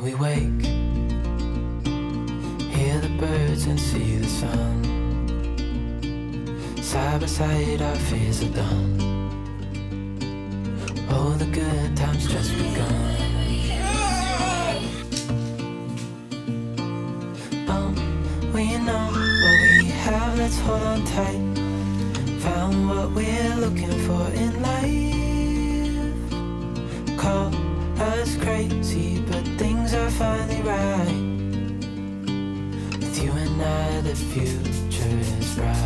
we wake, hear the birds and see the sun. Side by side our fears are done. All the good times just begun. We know what we have, let's hold on tight. Found what we're looking for in life. Call us crazy, but things are finally right. With you and I, the future is bright.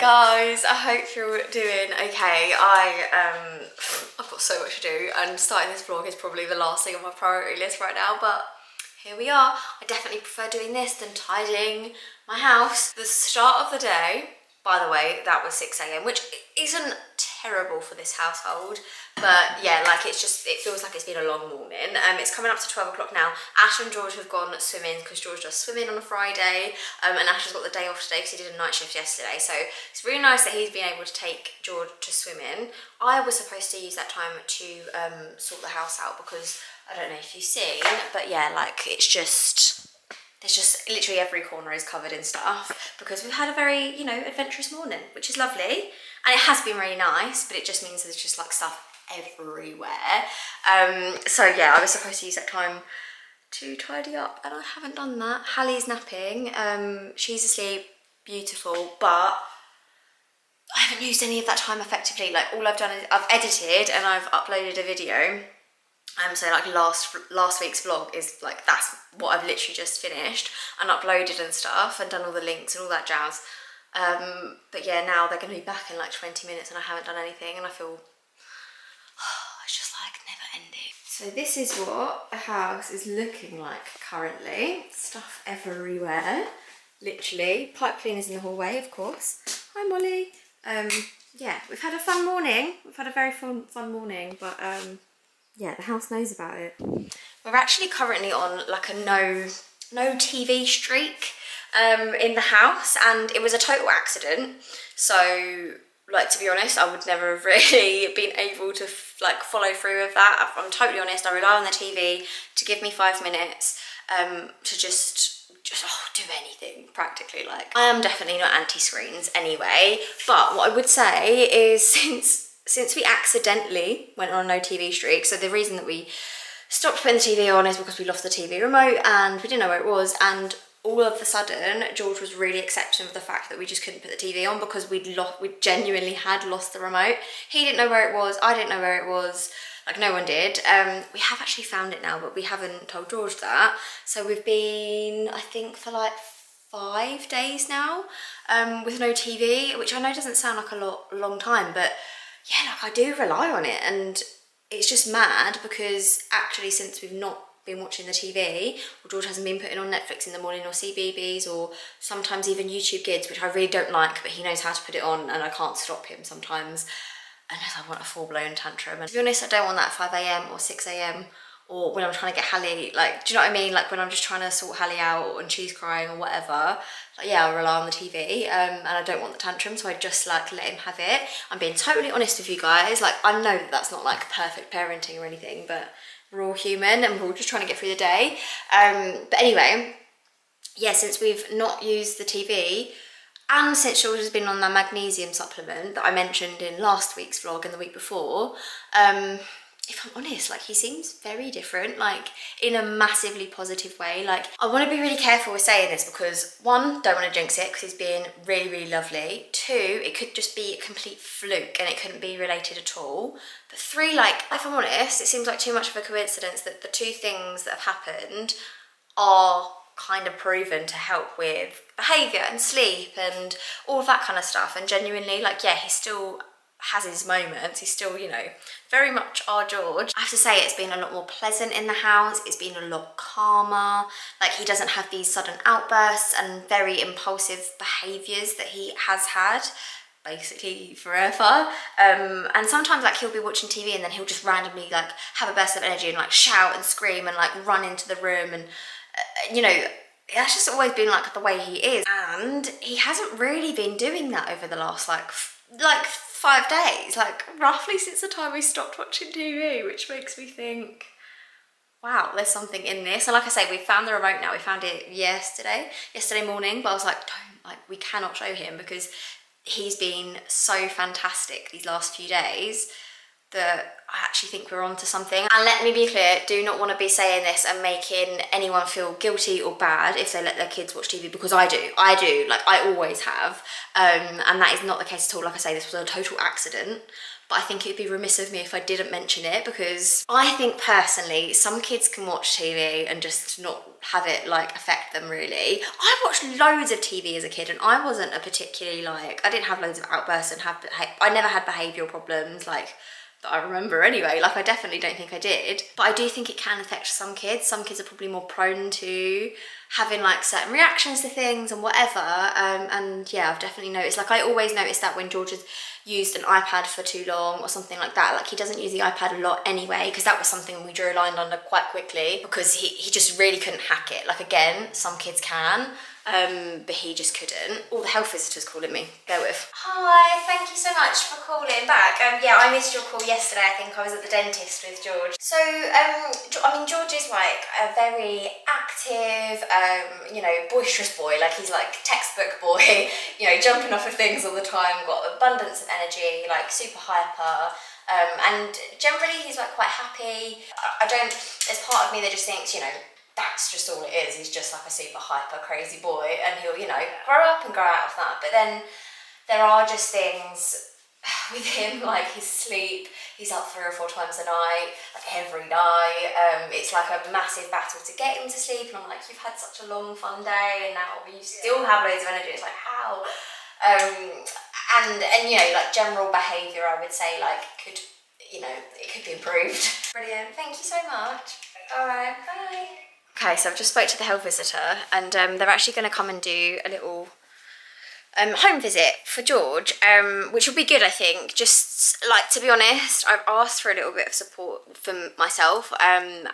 Guys, I hope you're doing okay. I've got so much to do, and starting this vlog is probably the last thing on my priority list right now, but here we are. I definitely prefer doing this than tidying my house. The start of the day, by the way, that was 6 AM, which isn't terrible for this household, but yeah, like it feels like it's been a long morning. It's coming up to 12 o'clock now. Ash and George have gone swimming because George does swimming on a Friday, and Ash has got the day off today because he did a night shift yesterday, so it's really nice that he's been able to take George to swimming. I was supposed to use that time to sort the house out because I don't know if you've seen, but yeah, like there's just literally every corner is covered in stuff because we've had a very, you know, adventurous morning, which is lovely, and it has been really nice, but it just means there's just like stuff everywhere. So yeah, I was supposed to use that time to tidy up and I haven't done that. Hallie's napping, she's asleep, beautiful, but I haven't used any of that time effectively. Like all I've done is I've edited and I've uploaded a video. So like last week's vlog is like, that's what I've literally just finished and uploaded and stuff and done all the links and all that jazz. But yeah, now they're going to be back in like 20 minutes and I haven't done anything and I feel, it's just like never ending. So this is what the house is looking like currently. Stuff everywhere, literally. Pipe cleaners in the hallway, of course. Hi Molly. Yeah, we've had a fun morning. We've had a very fun morning, but yeah, the house knows about it. We're actually currently on like a no TV streak in the house, and it was a total accident. So like, to be honest, I would never have really been able to like follow through with that. I'm totally honest, I rely on the TV to give me 5 minutes to just do anything practically. Like, I am definitely not anti-screens anyway, but what I would say is since we accidentally went on a no TV streak, so the reason that we stopped putting the TV on is because we lost the TV remote and we didn't know where it was, and all of a sudden George was really accepting of the fact that we just couldn't put the TV on because we genuinely had lost the remote. He didn't know where it was, I didn't know where it was, like no one did. We have actually found it now, but we haven't told George that. So we've been, I think, for like 5 days now with no TV, which I know doesn't sound like a long time, but yeah, like I do rely on it, and it's just mad because actually since we've not been watching the TV, or George hasn't been putting on Netflix in the morning or CBeebies or sometimes even YouTube Kids, which I really don't like, but he knows how to put it on and I can't stop him sometimes unless I want a full-blown tantrum. And to be honest, I don't want that at 5 AM or 6 AM or when I'm trying to get Hallie, like, do you know what I mean? Like when I'm just trying to sort Hallie out and she's crying or whatever, like yeah, I'll rely on the TV and I don't want the tantrum, so I just like let him have it. I'm being totally honest with you guys, like I know that that's not like perfect parenting or anything, but we're all human and we're all just trying to get through the day. But anyway, yeah, since we've not used the TV and since George has been on the magnesium supplement that I mentioned in last week's vlog and the week before, if I'm honest, like he seems very different, like in a massively positive way. Like I want to be really careful with saying this because one, don't want to jinx it because he's been really, really lovely. Two, it could just be a complete fluke and it couldn't be related at all. But three, like if I'm honest, it seems like too much of a coincidence that the two things that have happened are kind of proven to help with behaviour and sleep and all of that kind of stuff. And genuinely, like yeah, he still has his moments, he's still, you know, very much our George. I have to say it's been a lot more pleasant in the house, it's been a lot calmer, like he doesn't have these sudden outbursts and very impulsive behaviours that he has had basically forever. And sometimes like he'll be watching TV and then he'll just randomly like have a burst of energy and like shout and scream and like run into the room, and you know, that's just always been like the way he is. And he hasn't really been doing that over the last like 5 days, like roughly since the time we stopped watching TV, which makes me think, wow, there's something in this. And like I say, we found the remote now. We found it yesterday morning, but I was like, we cannot show him because he's been so fantastic these last few days that I actually think we're onto something. And let me be clear, do not want to be saying this and making anyone feel guilty or bad if they let their kids watch TV, because I do, like I always have. And that is not the case at all. Like I say, this was a total accident. But I think it'd be remiss of me if I didn't mention it, because I think personally some kids can watch TV and just not have it like affect them really. I watched loads of TV as a kid and I wasn't a particularly like, I didn't have loads of outbursts and I never had behavioural problems like that I remember anyway. Like I definitely don't think I did, but I do think it can affect some kids. Some kids are probably more prone to having like certain reactions to things and whatever. And yeah, I've definitely noticed, like I always notice that when George has used an iPad for too long or something like that, like he doesn't use the iPad a lot anyway, because that was something we drew a line under quite quickly because he just really couldn't hack it. Like again, some kids can, but he just couldn't. All the health visitors calling me, bear with. Hi, thank you so much for calling back. Yeah, I missed your call yesterday. I think I was at the dentist with George. So, I mean, George is like a very active, you know, boisterous boy. Like he's like textbook boy, you know, jumping off of things all the time, got abundance of energy, like super hyper. And generally he's like quite happy. I don't, there's part of me that just thinks, you know, that's just all it is. He's just like a super hyper crazy boy and he'll, you know, grow up and grow out of that. But then there are just things with him, like his sleep. He's up 3 or 4 times a night, like every night. It's like a massive battle to get him to sleep, and I'm like, you've had such a long fun day and now you still have loads of energy. It's like, how? And you know, like general behaviour, I would say like could, you know, it could be improved. Brilliant, thank you so much. All right, bye. Okay, so I've just spoke to the health visitor and they're actually going to come and do a little home visit for George, which will be good, I think. Just like, to be honest, I've asked for a little bit of support from myself, and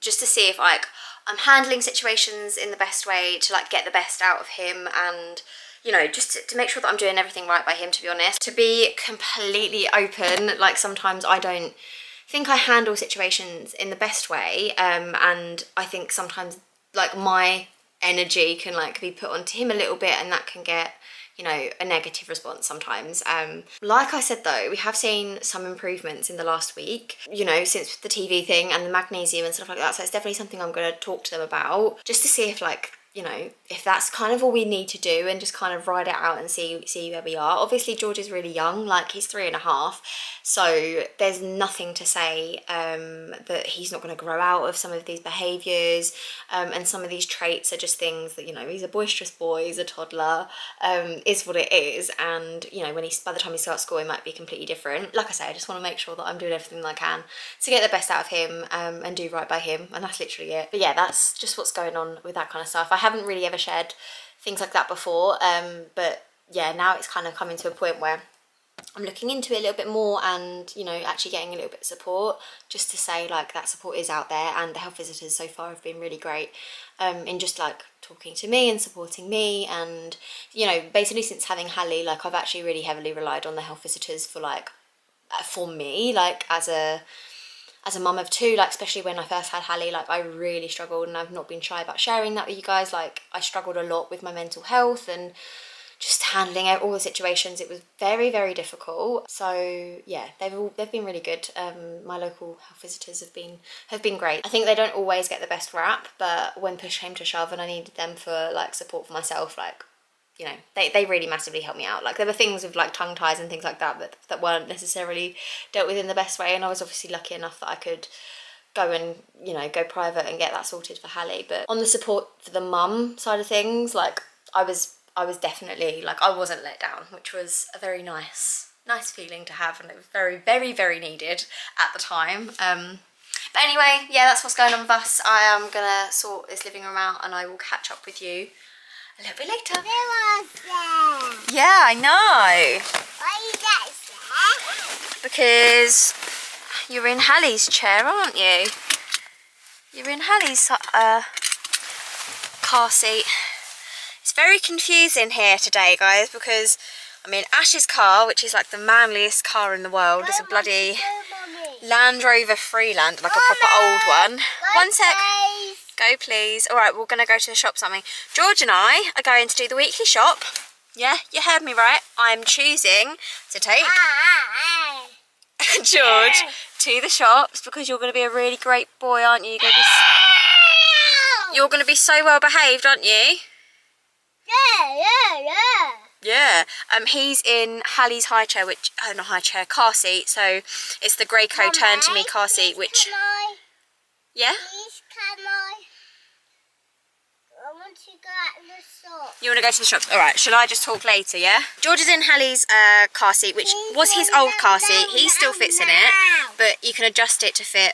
just to see if like I'm handling situations in the best way to like get the best out of him, and you know, just to make sure that I'm doing everything right by him, to be honest. To be completely open, like sometimes I don't think I handle situations in the best way, and I think sometimes like my energy can like be put onto him a little bit, and that can get, you know, a negative response sometimes. Like I said though, we have seen some improvements in the last week, you know, since the TV thing and the magnesium and stuff like that. So it's definitely something I'm going to talk to them about, just to see if like, you know, if that's kind of all we need to do, and just kind of ride it out and see where we are. Obviously George is really young, like he's 3.5, so there's nothing to say that he's not going to grow out of some of these behaviours, and some of these traits are just things that, you know, he's a boisterous boy, he's a toddler, is what it is. And you know, when by the time he starts school, it might be completely different. Like I say, I just want to make sure that I'm doing everything that I can to get the best out of him, and do right by him, and that's literally it. But yeah, that's just what's going on with that kind of stuff. I haven't really ever shared things like that before, but yeah, now it's kind of coming to a point where I'm looking into it a little bit more, and you know, actually getting a little bit of support, just to say like that support is out there. And the health visitors so far have been really great in just like talking to me and supporting me. And you know, basically since having Hallie, like I've actually really heavily relied on the health visitors for like, for me, like as a mum of 2, like especially when I first had Hallie, like I really struggled, and I've not been shy about sharing that with you guys. Like I struggled a lot with my mental health and just handling all the situations. It was very, very difficult. So yeah, they've been really good. My local health visitors have been great. I think they don't always get the best rap, but when push came to shove and I needed them for like support for myself, like, you know, they really massively helped me out. Like there were things with like tongue ties and things like that that weren't necessarily dealt with in the best way, and I was obviously lucky enough that I could go and, you know, go private and get that sorted for Hallie. But on the support for the mum side of things, like I was definitely, like I wasn't let down, which was a very nice feeling to have, and it was very, very, very needed at the time. But anyway, yeah, that's what's going on with us. I am gonna sort this living room out, and I will catch up with you a little bit later. There. Yeah, I know. Why is that there? Because you're in Hallie's chair, aren't you? You're in Hallie's car seat. It's very confusing here today, guys, because I'm in Ash's car, which is like the manliest car in the world. It's a bloody Land Rover Freeland, like a proper old one. One sec. Go, please. All right, we're going to go to the shop something. George and I are going to do the weekly shop. Yeah, you heard me right. I'm choosing to take George to the shops because you're going to be a really great boy, aren't you? You're going to be so well behaved, aren't you? Yeah. He's in Hallie's high chair, which not high chair, car seat. So it's the Graco turn to me car seat, which yeah. Please, can I want to go at the shop. You want to go to the shops? All right. Shall I just talk later? Yeah. George is in Hallie's car seat, which was his old car seat. He still fits in it, but you can adjust it to fit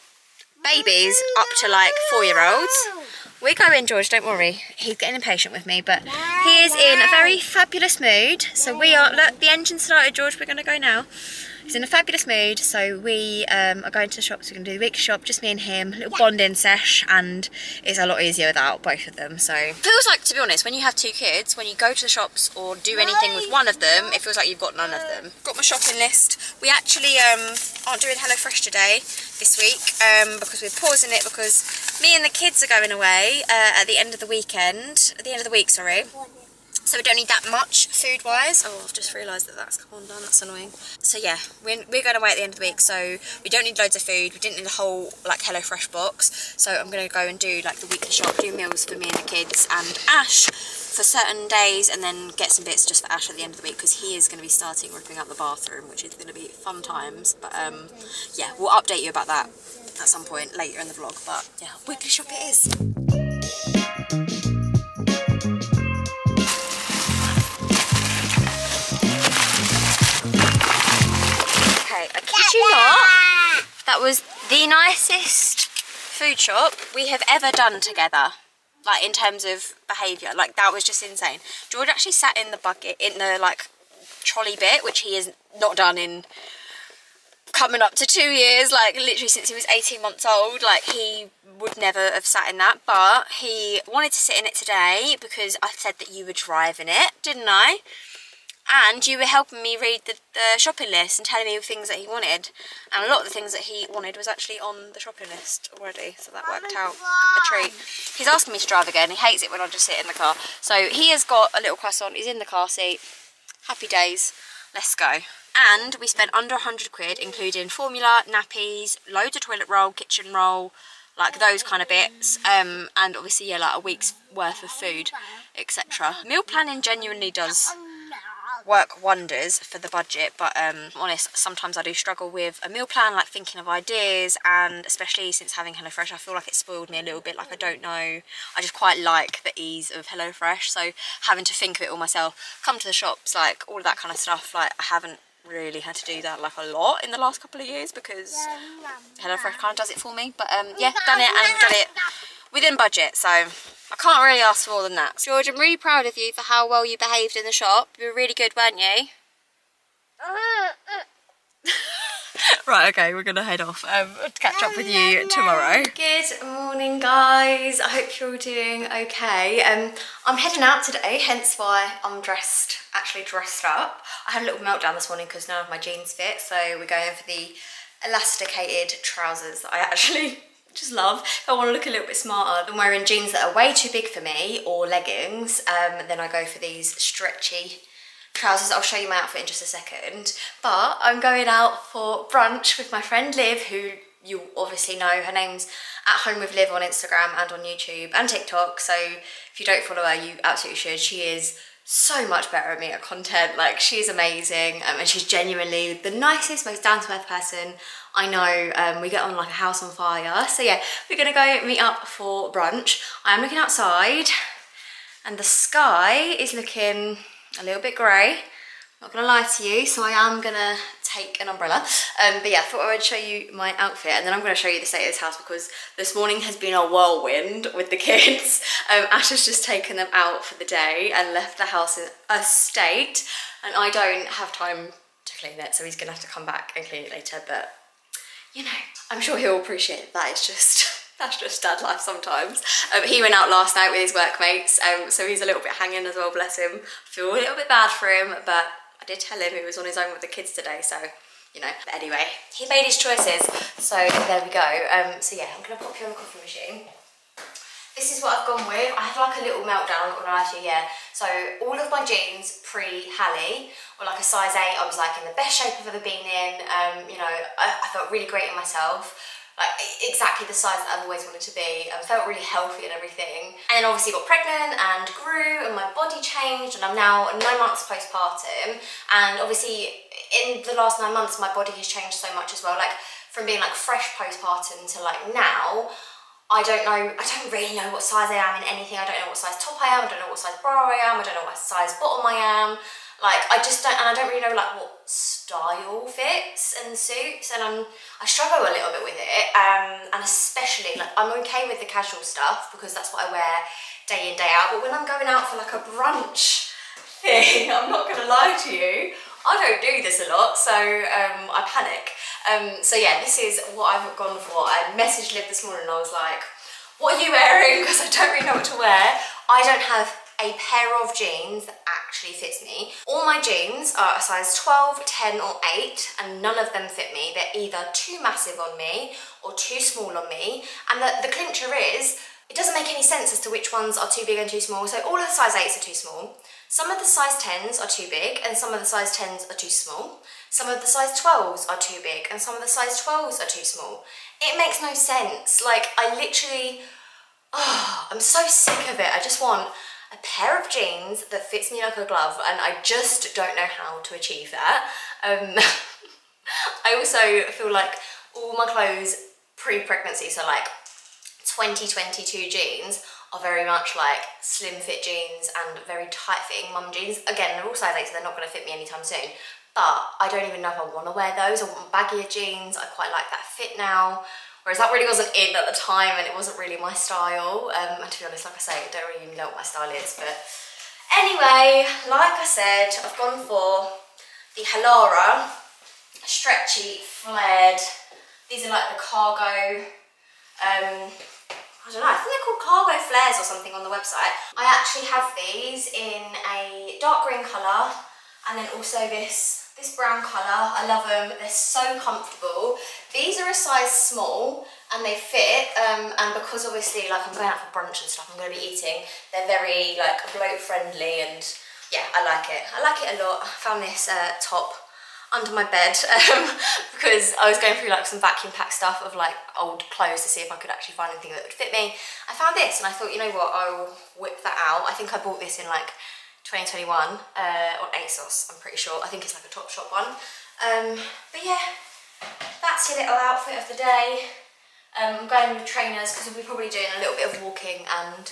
babies up to like 4-year-olds. We're going, George, don't worry. He's getting impatient with me, but he is in a very fabulous mood. So we are, look, the engine started, George, we're going to go now. He's in a fabulous mood, so we are going to the shops. We're going to do the weekly shop, just me and him, a little bonding sesh, and it's a lot easier without both of them. So it feels like, to be honest, when you have 2 kids, when you go to the shops or do anything with one of them, it feels like you've got none of them. Got my shopping list. We actually aren't doing HelloFresh today, this week, because we're pausing it because me and the kids are going away at the end of the weekend, at the end of the week, sorry. So we don't need that much food-wise. Oh, I've just realised that that's come undone. That's annoying. So yeah, we're going away at the end of the week, so we don't need loads of food. We didn't need a whole like HelloFresh box. So I'm going to go and do like the weekly shop, do meals for me and the kids and Ash for certain days, and then get some bits just for Ash at the end of the week because he is going to be starting ripping out the bathroom, which is going to be fun times. But yeah, we'll update you about that at some point later in the vlog. But yeah, weekly shop it is. I kid you not, that was the nicest food shop we have ever done together, like in terms of behaviour. Like that was just insane. George actually sat in the bucket, in the like trolley bit, which he has not done in coming up to 2 years, like literally since he was 18 months old. Like he would never have sat in that, but he wanted to sit in it today because I said that you were driving it, didn't I? And you were helping me read the shopping list and telling me things that he wanted. And a lot of the things that he wanted was actually on the shopping list already. So that worked out a treat. He's asking me to drive again. He hates it when I just sit in the car. So he has got a little croissant. He's in the car seat. Happy days. Let's go. And we spent under 100 quid, including formula, nappies, loads of toilet roll, kitchen roll, like those kind of bits. And obviously, yeah, like a week's worth of food, etc. Meal planning genuinely does work wonders for the budget, but honest, sometimes I do struggle with a meal plan, like thinking of ideas, and especially since having HelloFresh, I feel like it spoiled me a little bit. Like I don't know, I just quite like the ease of HelloFresh, so having to think of it all myself, come to the shops, like all of that kind of stuff, like I haven't really had to do that like a lot in the last couple of years because HelloFresh kind of does it for me. But yeah, done it and done it within budget, so I can't really ask for more than that. George, I'm really proud of you for how well you behaved in the shop. You were really good, weren't you? Right, okay, we're going to head off to catch up with you tomorrow. Good morning, guys. I hope you're all doing okay. I'm heading out today, hence why I'm actually dressed up. I had a little meltdown this morning because none of my jeans fit, so we're going for the elasticated trousers that I actually just love. If I want to look a little bit smarter than wearing jeans that are way too big for me or leggings, then I go for these stretchy trousers. I'll show you my outfit in just a second. But I'm going out for brunch with my friend Liv, who you obviously know. Her name's at Home with Liv on Instagram and on YouTube and TikTok. So if you don't follow her, you absolutely should. She is so much better at me at content. Like, she's amazing, and she's genuinely the nicest, most down-to-earth person I know. We get on like a house on fire. So yeah, we're gonna go meet up for brunch. I'm looking outside and the sky is looking a little bit grey, not gonna lie to you, so I am gonna take an umbrella. But yeah, I thought I would show you my outfit, and then I'm going to show you the state of this house because this morning has been a whirlwind with the kids. Ash has just taken them out for the day and left the house in a state, and I don't have time to clean it, so he's going to have to come back and clean it later. But you know, I'm sure he'll appreciate that. It's just, that's just dad life sometimes. He went out last night with his workmates, so he's a little bit hanging as well, bless him. I feel a little bit bad for him, but I did tell him he was on his own with the kids today, so, you know. But anyway, he made his choices, so there we go. So yeah, I'm gonna pop you on the coffee machine. This is what I've gone with. I had like a little meltdown, I'm not gonna lie to you, yeah. So all of my jeans pre-Hallie were like a size 8. I was like in the best shape I've ever been in. You know, I felt really great in myself. Like exactly the size that I've always wanted to be. I felt really healthy and everything. And then obviously got pregnant and grew and my body changed, and I'm now 9 months postpartum. And obviously in the last 9 months, my body has changed so much as well. Like from being like fresh postpartum to like now, I don't really know what size I am in anything. I don't know what size top I am, I don't know what size bra I am, I don't know what size bottom I am. Like I just don't, and I don't really know like what style fits and suits, and I struggle a little bit with it. And especially like I'm okay with the casual stuff because that's what I wear day in, day out. But when I'm going out for like a brunch thing, I'm not gonna lie to you, I don't do this a lot, so I panic. So yeah, this is what I've gone for. I messaged Liv this morning and I was like, what are you wearing? Because I don't really know what to wear. I don't have a pair of jeans that actually fits me. All my jeans are a size 12, 10 or 8 and none of them fit me. They're either too massive on me or too small on me. And the clincher is, it doesn't make any sense as to which ones are too big and too small. So all of the size 8s are too small. Some of the size 10s are too big and some of the size 10s are too small. Some of the size 12s are too big and some of the size 12s are too small. It makes no sense. Like I literally, I'm so sick of it. I just want a pair of jeans that fits me like a glove, and I just don't know how to achieve that. I also feel like all my clothes pre-pregnancy, so like 2022 jeans, are very much like slim fit jeans and very tight fitting mum jeans. Again, they're all size 8, so they're not going to fit me anytime soon. But I don't even know if I want to wear those. I want baggier jeans. I quite like that fit now. Whereas that really wasn't in at the time and it wasn't really my style. And to be honest, like I say, I don't really even know what my style is. But anyway, like I said, I've gone for the Halara stretchy flared. These are like the cargo, I don't know, I think they're called cargo flares or something on the website. I actually have these in a dark green colour and then also this brown colour. I love them, they're so comfortable. These are a size small and they fit, and because obviously like I'm going out for brunch and stuff, I'm going to be eating, they're very like bloat friendly, and yeah, I like it. I like it a lot. I found this top under my bed because I was going through like some vacuum pack stuff of like old clothes to see if I could actually find anything that would fit me. I found this and I thought, you know what, I'll whip that out. I think I bought this in like 2021 on ASOS, I'm pretty sure. I think it's like a Topshop one. But yeah, that's your little outfit of the day. I'm going with trainers because we'll be probably doing a little bit of walking, and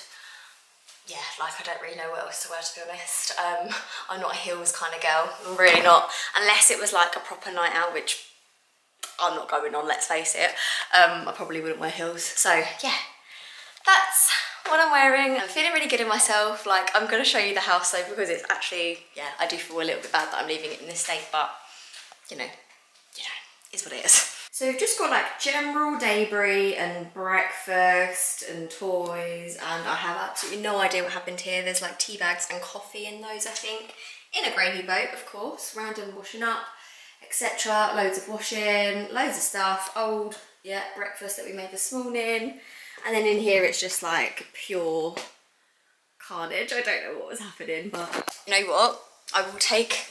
yeah, like I don't really know what else to wear, to be honest. I'm not a heels kind of girl, I'm really not. Unless it was like a proper night out, which I'm not going on, let's face it. I probably wouldn't wear heels. So yeah, that's what I'm wearing. I'm feeling really good in myself. Like I'm gonna show you the house though, because it's actually, yeah, I do feel a little bit bad that I'm leaving it in this state, but you know, is what it is. So we've just got like general debris and breakfast and toys, and I have absolutely no idea what happened here. There's like tea bags and coffee in those, I think, in a gravy boat, of course, random washing up, etc. Loads of washing, loads of stuff, old, yeah, breakfast that we made this morning. And then in here it's just like pure carnage. I don't know what was happening, but you know what? I will take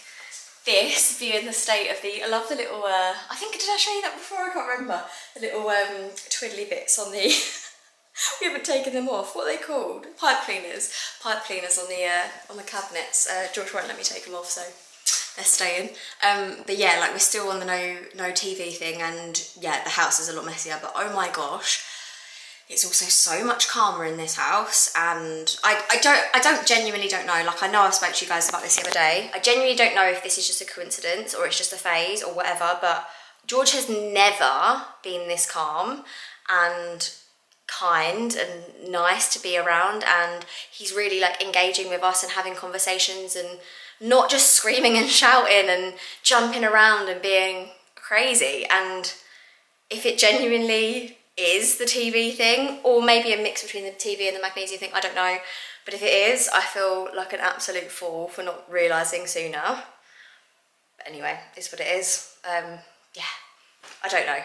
this being the state of the, I love the little, I think, did I show you that before? I can't remember. The little twiddly bits on the, we haven't taken them off. What are they called? Pipe cleaners. Pipe cleaners on the cabinets. George won't let me take them off, so they're staying. But yeah, like we're still on the no TV thing, and yeah, the house is a lot messier, but oh my gosh, it's also so much calmer in this house, and I genuinely don't know. Like, I know I've spoke to you guys about this the other day. I genuinely don't know if this is just a coincidence or it's just a phase or whatever, but George has never been this calm and kind and nice to be around, and he's really like engaging with us and having conversations and not just screaming and shouting and jumping around and being crazy. And if it genuinely is the TV thing, or maybe a mix between the TV and the magnesium thing, I don't know, but if it is, I feel like an absolute fool for not realising sooner. But anyway, it's what it is. Yeah, I don't know,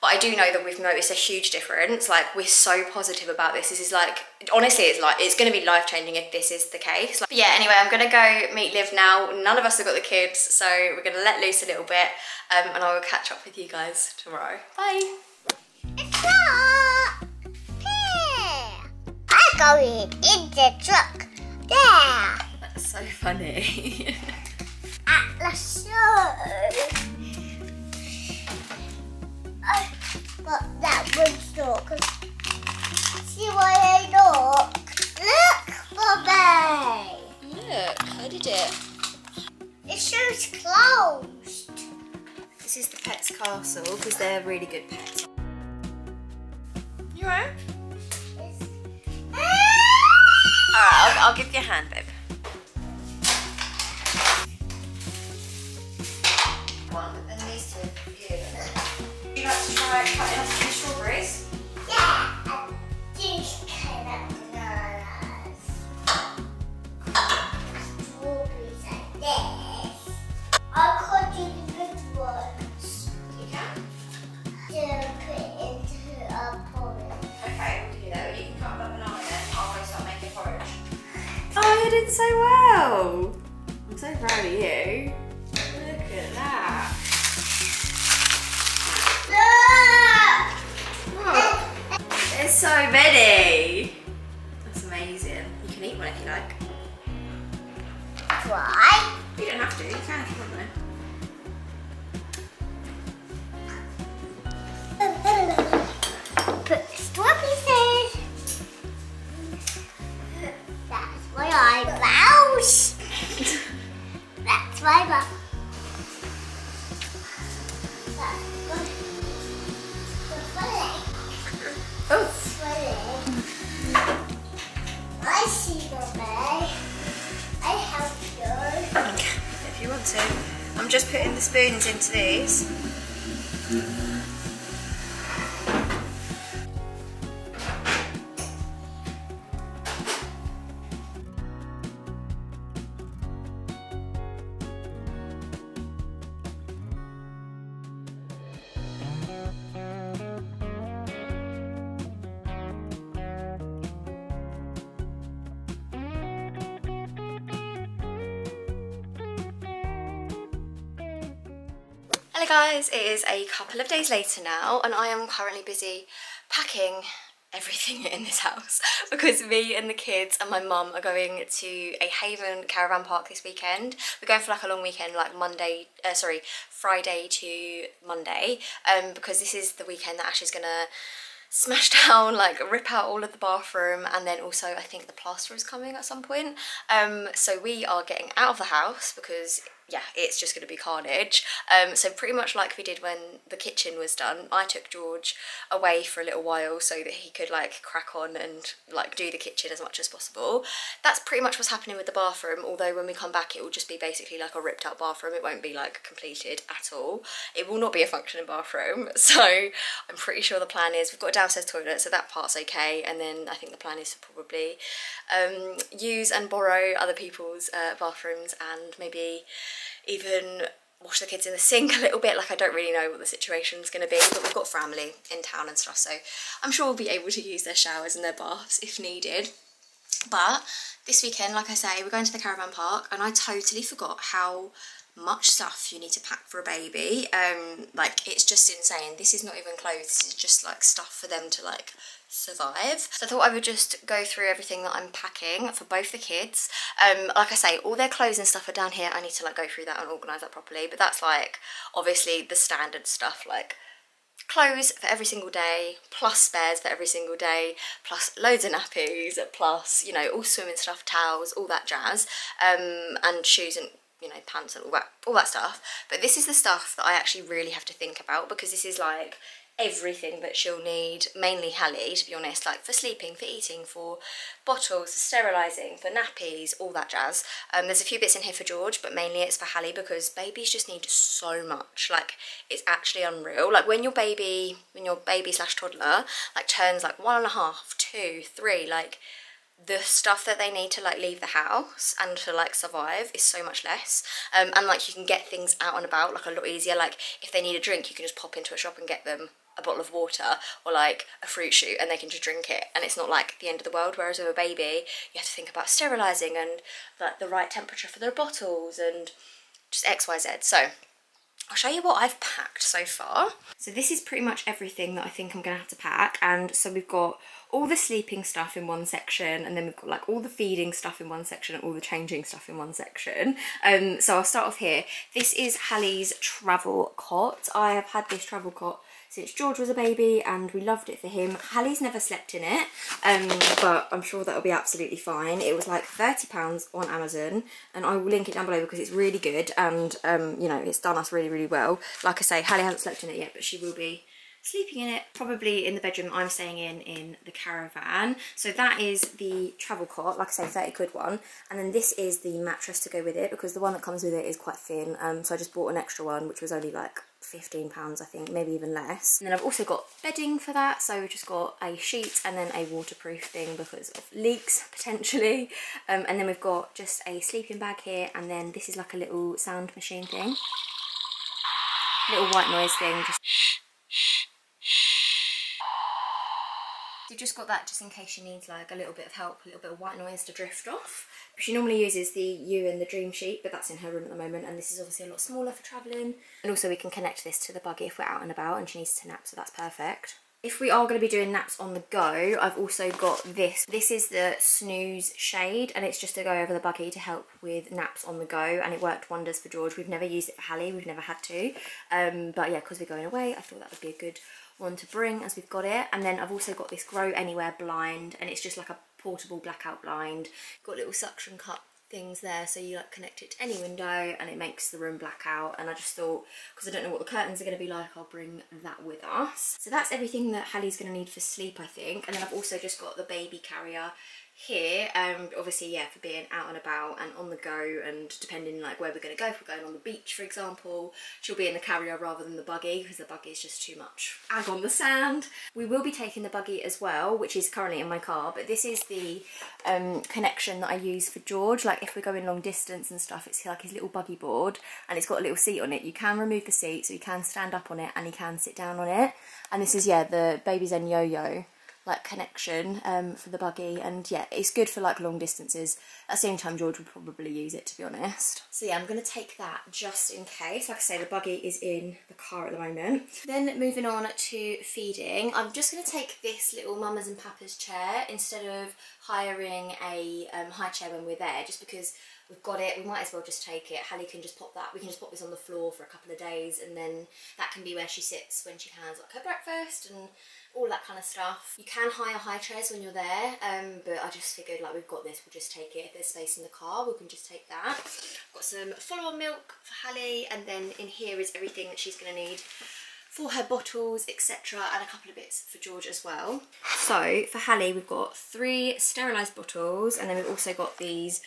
but I do know that we've noticed a huge difference. Like, we're so positive about this. This is like, honestly, it's going to be life-changing if this is the case. But yeah, anyway, I'm gonna go meet Liv now. None of us have got the kids, so we're gonna let loose a little bit, and I will catch up with you guys tomorrow. Bye. It's not here. I'm going in the truck. There. That's so funny. At the show. I got that one store. See why I look? Look, Bobby. Look, how did it? It shows closed. This is the Pets Castle, because they're really good pets. You alright? Alright, I'll give you a hand, babe. One, and these two for you. Would you like to try cutting up some strawberries? Yeah, and these kind of bananas. Strawberries like this. I'll cut you the good ones. You can. To put into a porridge. Okay, we'll do that. You can cut up a banana then. I'll go start making porridge. Oh, you did so well. I'm so proud of you. Look at that. Oh, there's so many. That's amazing. You can eat one if you like. Why? You don't have to. You can if you want though. Put strawberries in. That's my eyebrows. That's my mouth. Oh. I see the bag. I help you. If you want to. I'm just putting the spoons into these. Hello guys, it is a couple of days later now, and I am currently busy packing everything in this house because me and the kids and my mum are going to a Haven caravan park this weekend. We're going for like a long weekend, like Friday to Monday, because this is the weekend that Ash is gonna smash down, like rip out all of the bathroom, and then also I think the plaster is coming at some point. So we are getting out of the house because yeah, it's just going to be carnage. So pretty much like we did when the kitchen was done, I took George away for a little while so that he could like crack on and like do the kitchen as much as possible. That's pretty much what's happening with the bathroom, although when we come back it will just be basically like a ripped out bathroom. It won't be like completed at all. It will not be a functioning bathroom. So I'm pretty sure the plan is, we've got a downstairs toilet, so that part's okay, and then I think the plan is to probably use and borrow other people's bathrooms and maybe even wash the kids in the sink a little bit. Like, I don't really know what the situation's going to be, but we've got family in town and stuff, so I'm sure we'll be able to use their showers and their baths if needed. But this weekend, like I say, we're going to the caravan park, and I totally forgot how much stuff you need to pack for a baby. Like, it's just insane. This is not even clothes, this is just like stuff for them to like survive. So I thought I would just go through everything that I'm packing for both the kids. Like I say, all their clothes and stuff are down here. I need to like go through that and organise that properly, but that's like obviously the standard stuff, like clothes for every single day, plus spares for every single day, plus loads of nappies, plus, you know, all swimming stuff, towels, all that jazz, and shoes and, you know, pants and all that stuff. But this is the stuff that I actually really have to think about, because this is like everything that she'll need, mainly Hallie, to be honest, like for sleeping, for eating, for bottles, sterilising, for nappies, all that jazz. There's a few bits in here for George, but mainly it's for Hallie, because babies just need so much. Like, it's actually unreal. Like, when your baby slash toddler like turns like 1.5, 2, 3, like, the stuff that they need to like leave the house and to like survive is so much less, and like you can get things out and about like a lot easier. Like, if they need a drink, you can just pop into a shop and get them a bottle of water or like a fruit shoot, and they can just drink it, and it's not like the end of the world. Whereas with a baby, you have to think about sterilising and like the right temperature for their bottles and just XYZ. So I'll show you what I've packed so far. So this is pretty much everything that I think I'm gonna have to pack. And so we've got all the sleeping stuff in one section, and then we've got like all the feeding stuff in one section and all the changing stuff in one section. So I'll start off here. This is Hallie's travel cot. I have had this travel cot since George was a baby, and we loved it for him. Hallie's never slept in it, but I'm sure that'll be absolutely fine. It was like £30 on Amazon, and I will link it down below because it's really good, and you know, it's done us really, really well. Like I say, Hallie hasn't slept in it yet, but she will be sleeping in it, probably in the bedroom I'm staying in the caravan. So that is the travel cot, like I say, 30 quid one, and then this is the mattress to go with it, because the one that comes with it is quite thin, so I just bought an extra one, which was only like £15 I think, maybe even less. And then I've also got bedding for that, so we've just got a sheet and then a waterproof thing because of leaks potentially, and then we've got just a sleeping bag here, and then this is like a little sound machine thing, little white noise thing, just you've just got that just in case she needs like a little bit of help, a little bit of white noise to drift off. But she normally uses the You and the Dream sheet, but that's in her room at the moment, and this is obviously a lot smaller for travelling. And also we can connect this to the buggy if we're out and about and she needs to nap, so that's perfect. If we are going to be doing naps on the go, I've also got this. This is the Snooze shade, and it's just to go over the buggy to help with naps on the go, and it worked wonders for George. We've never used it for Hallie, we've never had to, but yeah, because we're going away, I thought that would be a good one to bring as we've got it. And then I've also got this Grow Anywhere blind, and it's just like a portable blackout blind. Got little suction cup things there, so you like connect it to any window and it makes the room black out. And I just thought, because I don't know what the curtains are going to be like, I'll bring that with us. So that's everything that Hallie's going to need for sleep, I think. And then I've also just got the baby carrier here, obviously, yeah, for being out and about and on the go, and depending like where we're going to go. If we're going on the beach, for example, she'll be in the carrier rather than the buggy, because the buggy is just too much ag on the sand. We will be taking the buggy as well, which is currently in my car, but this is the connection that I use for George. Like if we're going long distance and stuff, it's like his little buggy board, and it's got a little seat on it. You can remove the seat, so you can stand up on it and he can sit down on it. And this is, yeah, the Baby Zen yo-yo like connection for the buggy, and yeah, it's good for like long distances. At the same time, George would probably use it, to be honest. So yeah, I'm going to take that just in case. Like I say, the buggy is in the car at the moment. Then moving on to feeding, I'm just going to take this little Mamas and Papas chair instead of hiring a high chair when we're there, just because we've got it, we might as well just take it. Hallie can just pop that, we can just pop this on the floor for a couple of days, and then that can be where she sits when she has like her breakfast and all that kind of stuff. You can hire high chairs when you're there, but I just figured like we've got this, we'll just take it. If there's space in the car, we can just take that. Got some follow-on milk for Hallie, and then in here is everything that she's going to need for her bottles, etc., and a couple of bits for George as well. So for Hallie, we've got 3 sterilised bottles, and then we've also got these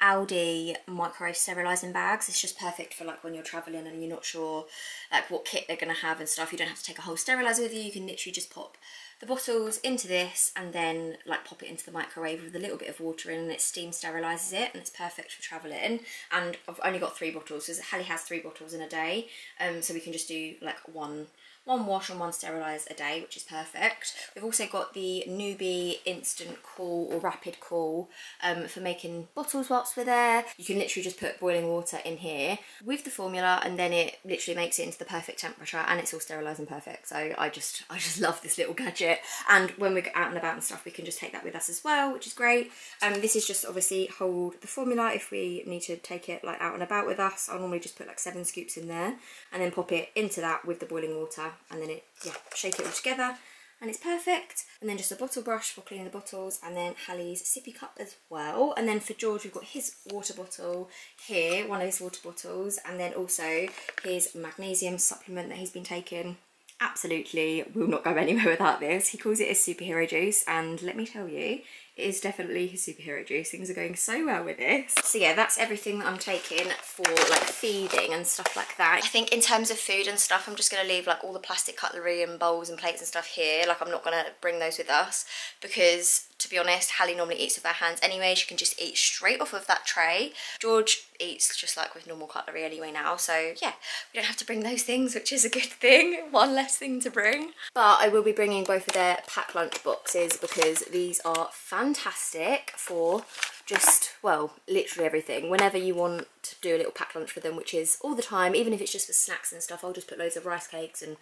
Aldi microwave sterilising bags. It's just perfect for like when you're travelling and you're not sure like what kit they're going to have and stuff. You don't have to take a whole steriliser with you. You can literally just pop the bottles into this and then like pop it into the microwave with a little bit of water in, and it steam sterilises it, and it's perfect for travelling. And I've only got 3 bottles, because Hallie has 3 bottles in a day, so we can just do like one wash and 1 sterilise a day, which is perfect. We've also got the Newbie instant cool or rapid cool for making bottles whilst we're there. You can literally just put boiling water in here with the formula, and then it literally makes it into the perfect temperature, and it's all sterilising perfect. So I just love this little gadget, and when we go out and about and stuff, we can just take that with us as well, which is great. This is just obviously hold the formula if we need to take it like out and about with us. I'll normally just put like 7 scoops in there and then pop it into that with the boiling water, and then shake it all together and it's perfect. And then just a bottle brush for cleaning the bottles, and then Hallie's sippy cup as well. And then for George, we've got his water bottle here, one of his water bottles, and then also his magnesium supplement that he's been taking. Absolutely will not go anywhere without this. He calls it his superhero juice, and let me tell you, it is definitely his superhero juice. Things are going so well with this. So yeah, that's everything that I'm taking for like feeding and stuff like that. I think in terms of food and stuff, I'm just going to leave like all the plastic cutlery and bowls and plates and stuff here. Like I'm not going to bring those with us because, to be honest, Hallie normally eats with her hands anyway. She can just eat straight off of that tray. George eats just like with normal cutlery anyway now. So yeah, we don't have to bring those things, which is a good thing. One less thing to bring. But I will be bringing both of their pack lunch boxes because these are fantastic for just, well, literally everything. Whenever you want to do a little pack lunch for them, which is all the time, even if it's just for snacks and stuff, I'll just put loads of rice cakes and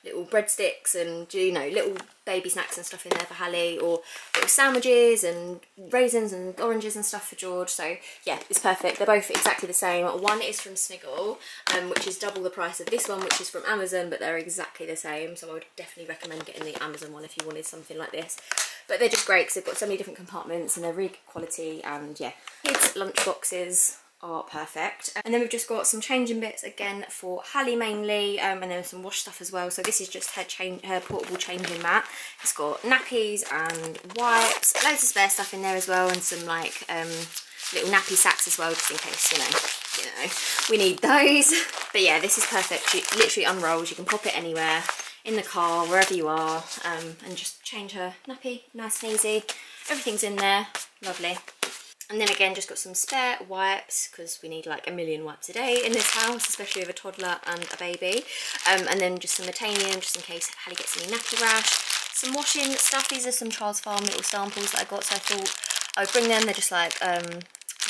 little breadsticks and, you know, little baby snacks and stuff in there for Hallie, or little sandwiches and raisins and oranges and stuff for George. So yeah, it's perfect. They're both exactly the same. One is from Sniggle, which is double the price of this one, which is from Amazon, but they're exactly the same. So I would definitely recommend getting the Amazon one if you wanted something like this. But they're just great because they've got so many different compartments and they're really good quality, and yeah, kids' lunch boxes are perfect. And then we've just got some changing bits again for Hallie mainly, and then some wash stuff as well. So this is just her portable changing mat. It's got nappies and wipes, loads of spare stuff in there as well, and some like little nappy sacks as well, just in case, you know, we need those. But yeah, this is perfect. It literally unrolls. You can pop it anywhere, in the car, wherever you are, and just change her nappy, nice and easy. Everything's in there, lovely. And then again, just got some spare wipes because we need like a million wipes a day in this house, especially with a toddler and a baby. And then just some Metanium, just in case Hallie gets any nappy rash. Some washing stuff. These are some Charles Farm little samples that I got, so I thought I would bring them. They're just like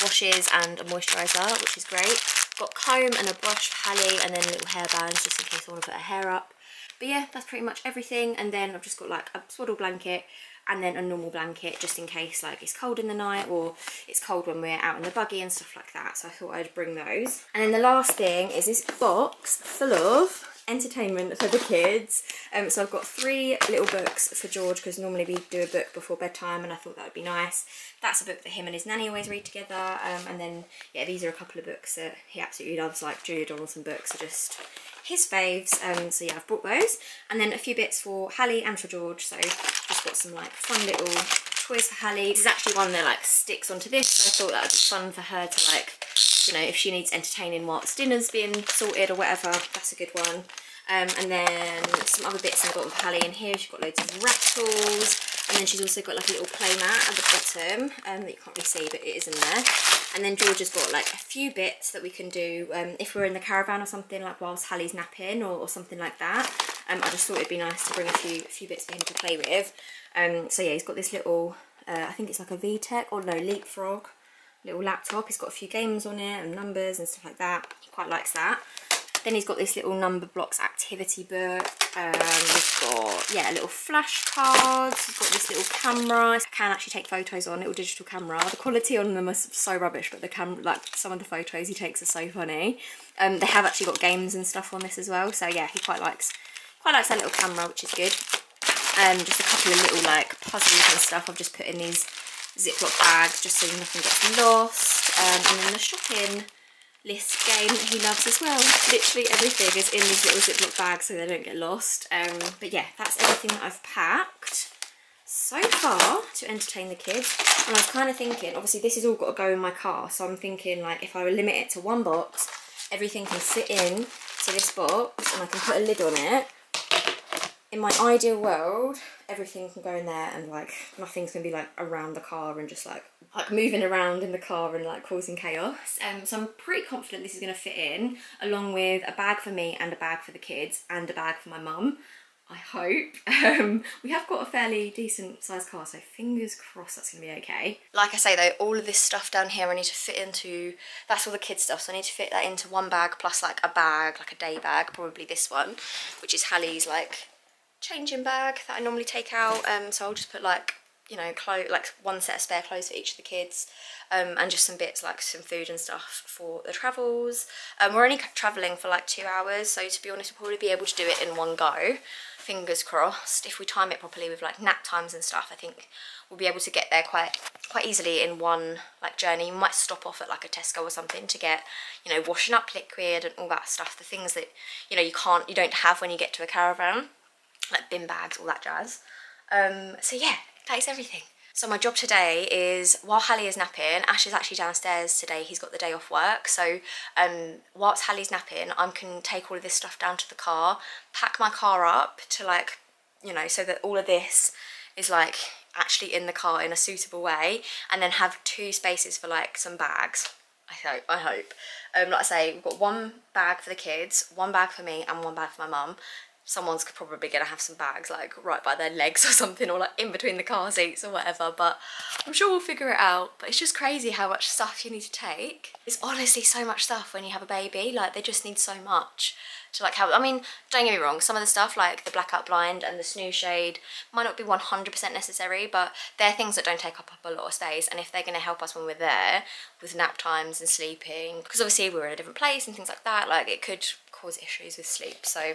washes and a moisturiser, which is great. Got comb and a brush for Hallie, and then little hair bands just in case I want to put her hair up. But yeah, that's pretty much everything. And then I've just got like a swaddle blanket and then a normal blanket just in case like it's cold in the night or it's cold when we're out in the buggy and stuff like that. So I thought I'd bring those. And then the last thing is this box full of entertainment for the kids. So I've got 3 little books for George because normally we do a book before bedtime, and I thought that would be nice. That's a book that him and his nanny always read together. And then yeah, these are a couple of books that he absolutely loves, like Julia Donaldson books are just his faves. So yeah, I've brought those. And then a few bits for Hallie and for George. So just got some like fun little toys for Hallie. This is actually one that like sticks onto this, so I thought that would be fun for her to like, you know, if she needs entertaining whilst dinner's being sorted or whatever, that's a good one. And then some other bits I've got with Hallie in here. She's got loads of rattles, and then she's also got like a little play mat at the bottom that you can't really see, but it is in there. And then George has got like a few bits that we can do if we're in the caravan or something, like whilst Hallie's napping or something like that. I just thought it'd be nice to bring a few bits for him to play with. So yeah, he's got this little, I think it's like a VTech or no, Leapfrog little laptop. He's got a few games on it and numbers and stuff like that. He quite likes that. Then he's got this little number blocks activity book. We've got, yeah, little flashcards. He's got this little camera. I can actually take photos on, little digital camera. The quality on them is so rubbish, but the camera, like some of the photos he takes are so funny. They have actually got games and stuff on this as well. So yeah, he quite likes that little camera, which is good. Just a couple of little like puzzles and stuff I've just put in these Ziploc bags just so nothing gets lost. And then the shopping list game that he loves as well. Literally everything is in these little Ziploc bags so they don't get lost. But yeah, that's everything that I've packed so far to entertain the kids. And I was kind of thinking, obviously this has all got to go in my car, so I'm thinking like if I limit it to one box, everything can fit in to this box and I can put a lid on it. In my ideal world, everything can go in there and like nothing's gonna be like around the car and just like moving around in the car and like causing chaos. So I'm pretty confident this is gonna fit in, along with a bag for me and a bag for the kids and a bag for my mum, I hope. We have got a fairly decent sized car, so fingers crossed that's gonna be okay. Like I say though, all of this stuff down here I need to fit into, that's all the kids stuff, so I need to fit that into one bag plus like a bag, like a day bag, probably this one, which is Hallie's like changing bag that I normally take out. So I'll just put like, you know, like one set of spare clothes for each of the kids, and just some bits like some food and stuff for the travels. We're only travelling for like 2 hours, so to be honest, we'll probably be able to do it in one go. Fingers crossed. If we time it properly with like nap times and stuff, I think we'll be able to get there quite easily in one like journey. You might stop off at like a Tesco or something to get, you know, washing up liquid and all that stuff, the things that, you know, you don't have when you get to a caravan, like bin bags, all that jazz. So yeah, that is everything. So my job today is, while Hallie is napping, Ash is actually downstairs today, he's got the day off work, so whilst Hallie's napping, I can take all of this stuff down to the car, pack my car up to like, you know, so that all of this is like actually in the car in a suitable way, and then have 2 spaces for like some bags, I hope. Like I say, we've got 1 bag for the kids, 1 bag for me, and 1 bag for my mum. Someone's probably going to have some bags like right by their legs or something, or like in between the car seats or whatever, but I'm sure we'll figure it out. But it's just crazy how much stuff you need to take. It's honestly so much stuff when you have a baby, like they just need so much to like have, I mean, don't get me wrong, some of the stuff like the blackout blind and the snooze shade might not be 100% necessary, but they're things that don't take up a lot of space, and if they're going to help us when we're there with nap times and sleeping, because obviously we're in a different place and things like that, like it could cause issues with sleep, so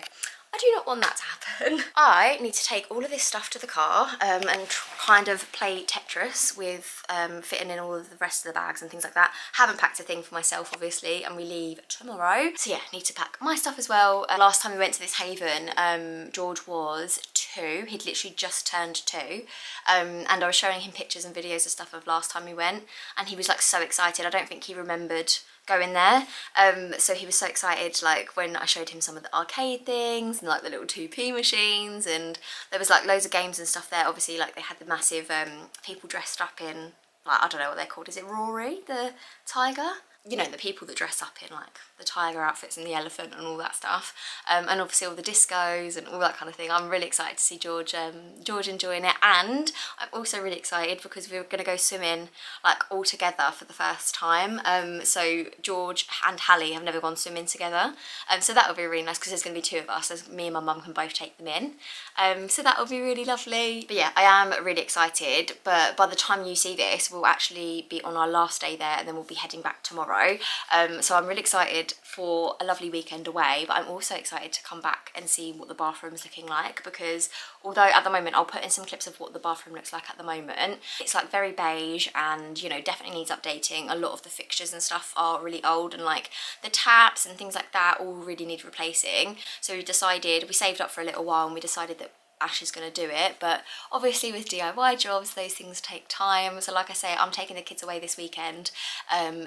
I do not want that to happen. I need to take all of this stuff to the car and kind of play Tetris with fitting in all of the rest of the bags and things like that. Haven't packed a thing for myself, obviously, and we leave tomorrow. So yeah, need to pack my stuff as well. Last time we went to this haven, George was 2. He'd literally just turned 2. And I was showing him pictures and videos of stuff of last time we went, and he was like so excited. I don't think he remembered going there, so he was so excited like when I showed him some of the arcade things and like the little 2p machines, and there was like loads of games and stuff there. Obviously like they had the massive people dressed up in, like, I don't know what they're called, is it Rory the tiger? You know, the people that dress up in like the tiger outfits and the elephant and all that stuff, and obviously all the discos and all that kind of thing. I'm really excited to see George enjoying it, and I'm also really excited because we're going to go swimming like all together for the first time. So George and Hallie have never gone swimming together, so that will be really nice because there's going to be 2 of us, as me and my mum can both take them in, so that will be really lovely. But yeah, I am really excited, but by the time you see this we'll actually be on our last day there, and then we'll be heading back tomorrow. So I'm really excited for a lovely weekend away, but I'm also excited to come back and see what the bathroom's looking like, because although at the moment I'll put in some clips of what the bathroom looks like at the moment, it's like very beige and, you know, definitely needs updating. A lot of the fixtures and stuff are really old, and like the taps and things like that all really need replacing. So we saved up for a little while, and we decided that Ash is going to do it, but obviously with DIY jobs those things take time. So like I say, I'm taking the kids away this weekend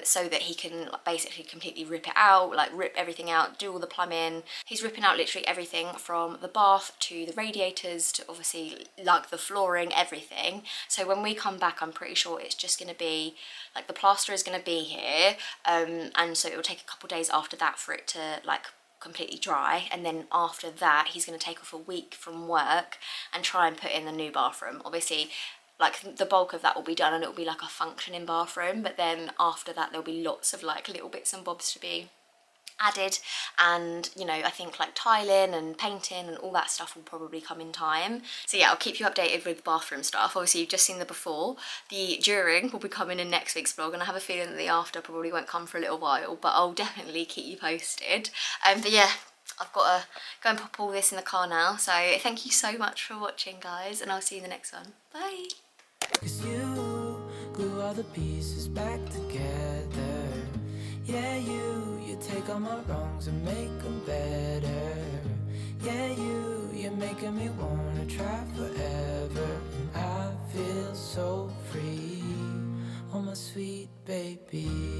so that he can basically completely rip it out, like rip everything out, do all the plumbing. He's ripping out literally everything from the bath to the radiators to obviously like the flooring, everything. So when we come back I'm pretty sure it's just going to be like the plaster is going to be here, and so it will take a couple days after that for it to like completely dry, and then after that he's going to take off a week from work and try and put in the new bathroom. Obviously like the bulk of that will be done and it will be like a functioning bathroom, but then after that there'll be lots of like little bits and bobs to be added, and you know, I think like tiling and painting and all that stuff will probably come in time. So yeah, I'll keep you updated with bathroom stuff. Obviously you've just seen the before, the during will be coming in next week's vlog, and I have a feeling that the after probably won't come for a little while, but I'll definitely keep you posted. But yeah, I've got to go and pop all this in the car now, so thank you so much for watching guys, and I'll see you in the next one. Bye! 'Cause you glue all the pieces back together. Yeah, you take all my wrongs and make them better. Yeah, you're making me wanna try forever. And I feel so free, oh my sweet baby.